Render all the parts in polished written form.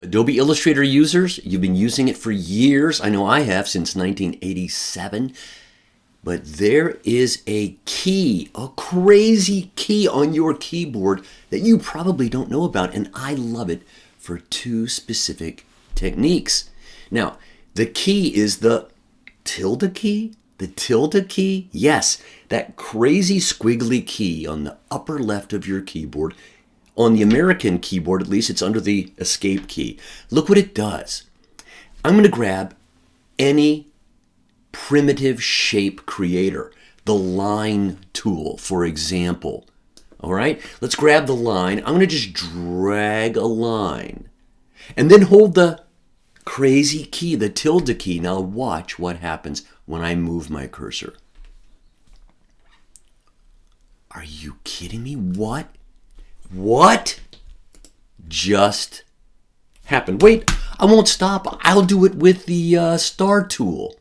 Adobe Illustrator users, you've been using it for years. I know I have since 1987. But there is a key, a crazy key on your keyboard that you probably don't know about, and I love it for two specific techniques. Now, the key is the tilde key. The tilde key, yes, that crazy squiggly key on the upper left of your keyboard. On the American keyboard, at least, it's under the escape key. Look what it does. I'm going to grab any primitive shape creator, the line tool, for example. All right, let's grab the line. I'm going to just drag a line and then hold the crazy key, the tilde key. Now watch what happens when I move my cursor. Are you kidding me? What just happened? Wait, I won't stop. I'll do it with the star tool.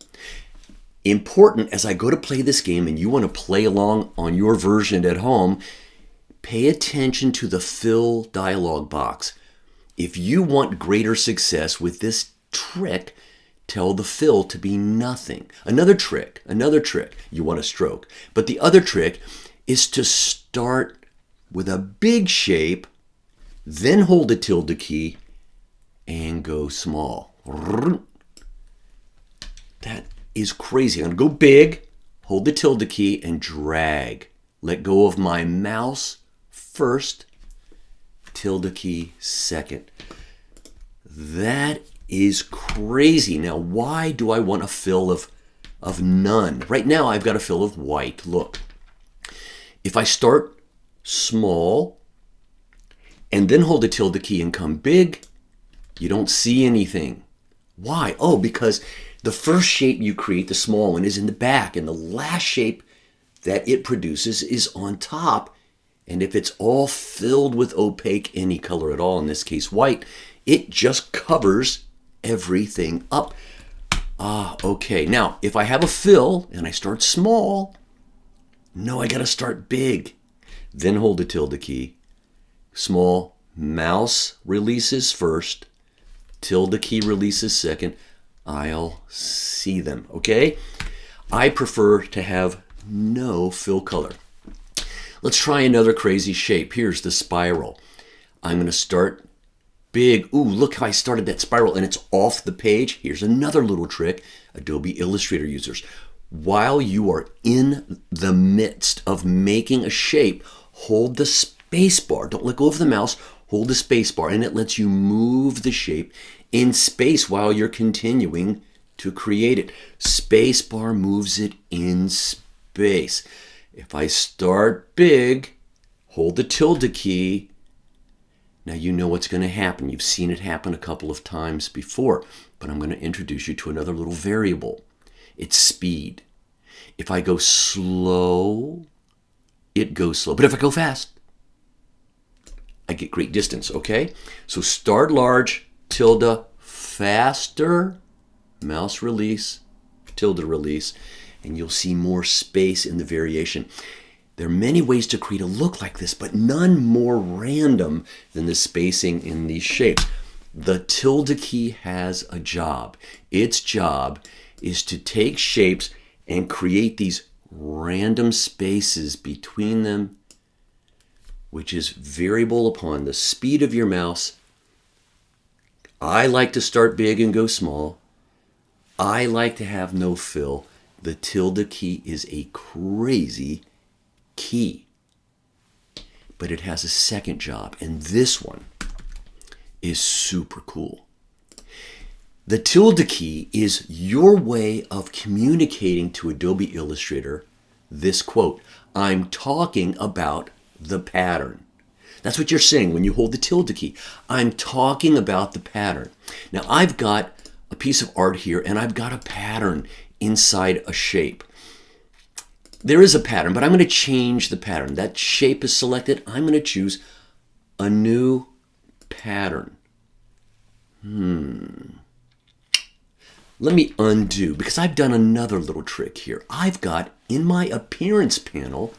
Important as I go to play this game and you want to play along on your version at home, pay attention to the fill dialog box. If you want greater success with this trick, tell the fill to be nothing. Another trick, you want a stroke. But the other trick is to start with a big shape, then hold the tilde key and go small. That is crazy. I'm going to go big, hold the tilde key, and drag. Let go of my mouse first, tilde key second. That is crazy. Now, why do I want a fill of none? Right now, I've got a fill of white. Look, if I start small and then hold the tilde key and come big, you don't see anything. Why? Oh, because the first shape you create, the small one, is in the back, and the last shape that it produces is on top. And if it's all filled with opaque, any color at all, in this case white, it just covers everything up. Okay. Now, if I have a fill and I start small, no, I got to start big. Then hold the tilde key. Small, mouse releases first, tilde key releases second. I'll see them, okay? I prefer to have no fill color. Let's try another crazy shape. Here's the spiral. I'm going to start big. Ooh, look how I started that spiral and it's off the page. Here's another little trick, Adobe Illustrator users. While you are in the midst of making a shape, hold the space bar. Don't let go of the mouse. Hold the space bar, and it lets you move the shape in space while you're continuing to create it. Space bar moves it in space. If I start big, hold the tilde key. Now you know what's going to happen. You've seen it happen a couple of times before, but I'm going to introduce you to another little variable. It's speed. If I go slow, it goes slow. But if I go fast, I get great distance, okay? So start large, tilde, faster, mouse release, tilde release, and you'll see more space in the variation. There are many ways to create a look like this, but none more random than the spacing in these shapes. The tilde key has a job. Its job is to take shapes and create these random spaces between them, which is variable upon the speed of your mouse. I like to start big and go small. I like to have no fill. The tilde key is a crazy key, but it has a second job, and this one is super cool. The tilde key is your way of communicating to Adobe Illustrator this quote, I'm talking about the pattern. That's what you're saying when you hold the tilde key. I'm talking about the pattern. Now I've got a piece of art here and I've got a pattern inside a shape. There is a pattern, but I'm going to change the pattern. That shape is selected. I'm going to choose a new pattern. Let me undo, because I've done another little trick here. I've got in my appearance panel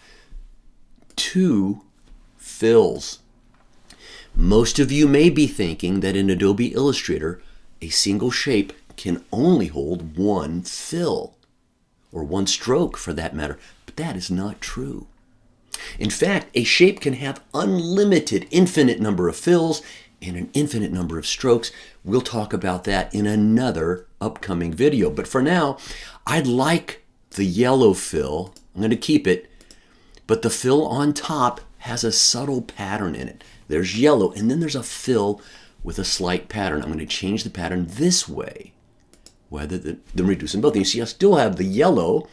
two fills. Most of you may be thinking that in Adobe Illustrator, a single shape can only hold one fill, or one stroke for that matter, but that is not true. In fact, a shape can have unlimited, infinite number of fills and an infinite number of strokes. We'll talk about that in another upcoming video. But for now, I'd like the yellow fill. I'm going to keep it, but the fill on top has a subtle pattern in it. There's yellow, and then there's a fill with a slight pattern. I'm going to change the pattern this way, rather than reducing both. And you see, I still have the yellow,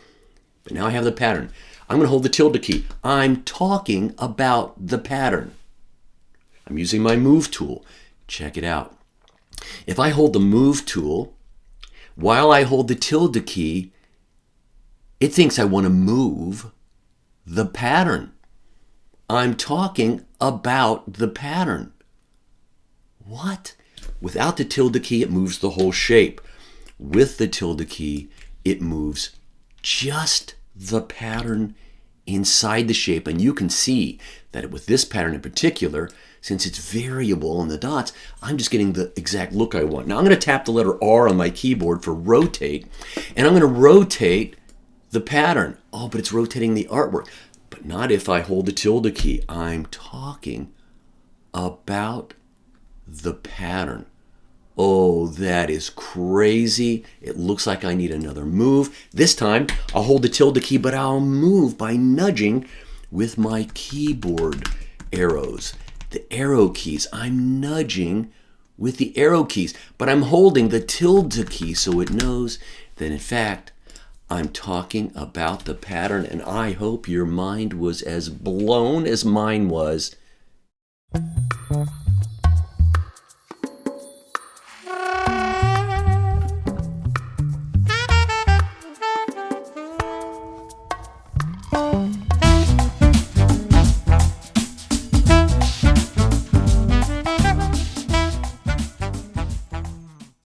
but now I have the pattern. I'm going to hold the tilde key. I'm talking about the pattern. I'm using my move tool. Check it out. If I hold the move tool, while I hold the tilde key, it thinks I want to move the pattern. I'm talking about the pattern. What? Without the tilde key, it moves the whole shape. With the tilde key, it moves just the pattern inside the shape. And you can see that with this pattern in particular, since it's variable in the dots, I'm just getting the exact look I want. Now I'm going to tap the letter R on my keyboard for rotate, and I'm going to rotate the pattern. Oh, but it's rotating the artwork. But not if I hold the tilde key. I'm talking about the pattern. Oh, that is crazy. It looks like I need another move. This time, I'll hold the tilde key, but I'll move by nudging with my keyboard arrows. The arrow keys, I'm nudging with the arrow keys, but I'm holding the tilde key so it knows that, in fact, I'm talking about the pattern, and I hope your mind was as blown as mine was.